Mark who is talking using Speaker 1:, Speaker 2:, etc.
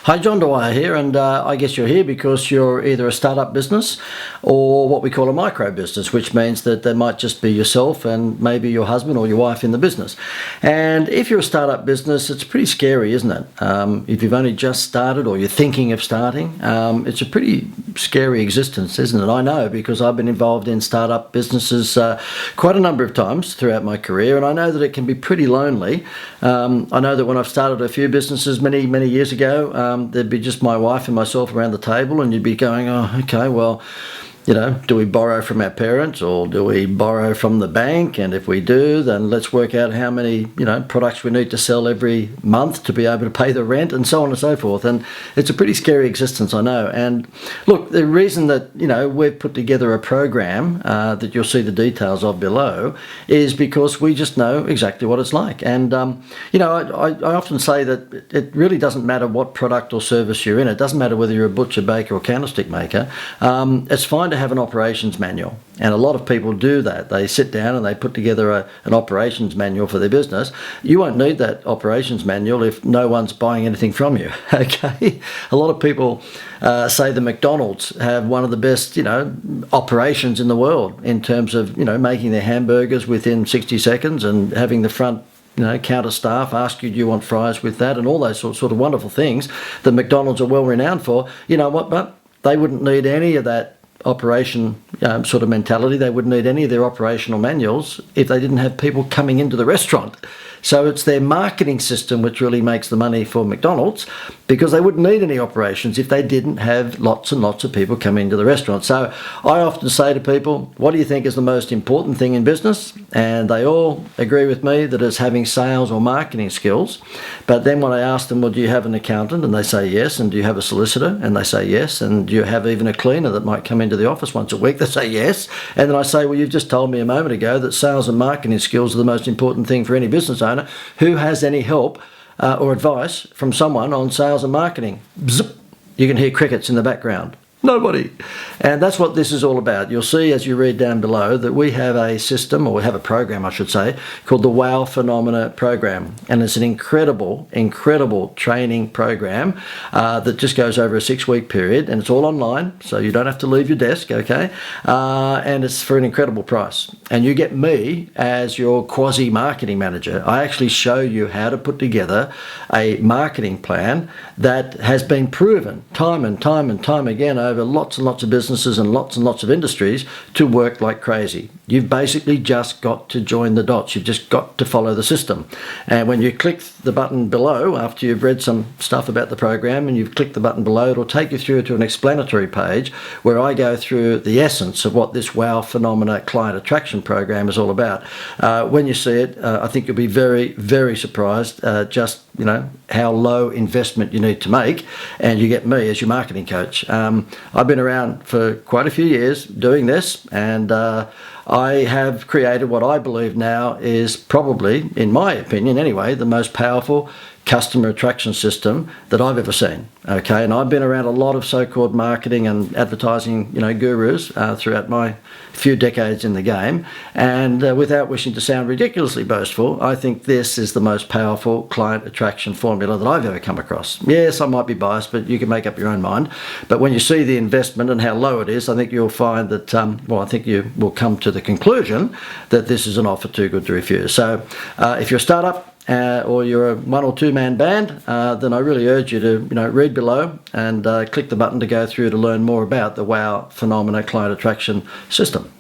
Speaker 1: Hi, John Dwyer here, and I guess you're here because you're either a startup business or what we call a micro business, which means that there might just be yourself and maybe your husband or your wife in the business. And if you're a startup business, it's pretty scary, isn't it? If you've only just started or you're thinking of starting, it's a pretty scary existence, isn't it? I know because I've been involved in startup businesses quite a number of times throughout my career, and I know that it can be pretty lonely. I know that when I've started a few businesses many years ago, there'd be just my wife and myself around the table, and you'd be going, oh, okay, well, do we borrow from our parents or do we borrow from the bank? And if we do, then let's work out how many, products we need to sell every month to be able to pay the rent and so on and so forth. And it's a pretty scary existence, I know. And look, the reason that, we've put together a program that you'll see the details of below is because we just know exactly what it's like. And, I often say that it really doesn't matter what product or service you're in. It doesn't matter whether you're a butcher, baker or candlestick maker. It's fine to have an operations manual, and a lot of people do that. They sit down and they put together an operations manual for their business. You won't need that operations manual if no one's buying anything from you. Okay, a lot of people say the McDonald's have one of the best operations in the world in terms of making their hamburgers within 60 seconds and having the front counter staff ask you, do you want fries with that, and all those sort of wonderful things that McDonald's are well renowned for. You know what, but they wouldn't need any of that operation sort of mentality. They wouldn't need any of their operational manuals if they didn't have people coming into the restaurant. So it's their marketing system which really makes the money for McDonald's, because they wouldn't need any operations if they didn't have lots and lots of people coming into the restaurant. So I often say to people, what do you think is the most important thing in business? And they all agree with me that it's having sales or marketing skills. But then when I ask them, well, do you have an accountant? And they say yes. And do you have a solicitor? And they say yes. And do you have even a cleaner that might come into the office once a week? They say yes. And then I say, well, you've just told me a moment ago that sales and marketing skills are the most important thing for any business owner. Who has any help or advice from someone on sales and marketing? Zip. You can hear crickets in the background. Nobody. And that's what this is all about. You'll see as you read down below that we have a system, or we have a program I should say, called the Wow Phenomena program. And it's an incredible training program that just goes over a 6-week period, and it's all online, so you don't have to leave your desk, okay? And it's for an incredible price. And you get me as your quasi-marketing manager. I actually show you how to put together a marketing plan that has been proven time and time again over lots and lots of businesses and lots of industries to work like crazy. You've basically just got to join the dots. You've just got to follow the system. And when you click the button below, after you've read some stuff about the program and you've clicked the button below, it'll take you through to an explanatory page where I go through the essence of what this Wow Phenomena client attraction program is all about. When you see it, I think you'll be very surprised just how low investment you need to make, and you get me as your marketing coach. I've been around for quite a few years doing this, and I have created what I believe now is probably, in my opinion anyway, the most powerful customer attraction system that I've ever seen. Okay, and I've been around a lot of so-called marketing and advertising, gurus throughout my few decades in the game. And without wishing to sound ridiculously boastful, I think this is the most powerful client attraction formula that I've ever come across. Yes, I might be biased, but you can make up your own mind. But when you see the investment and how low it is, I think you'll find that, I think you will come to the conclusion that this is an offer too good to refuse. So if you're a startup, or you're a 1 or 2 man band, then I really urge you to read below and click the button to go through to learn more about the Wow Phenomena client attraction system.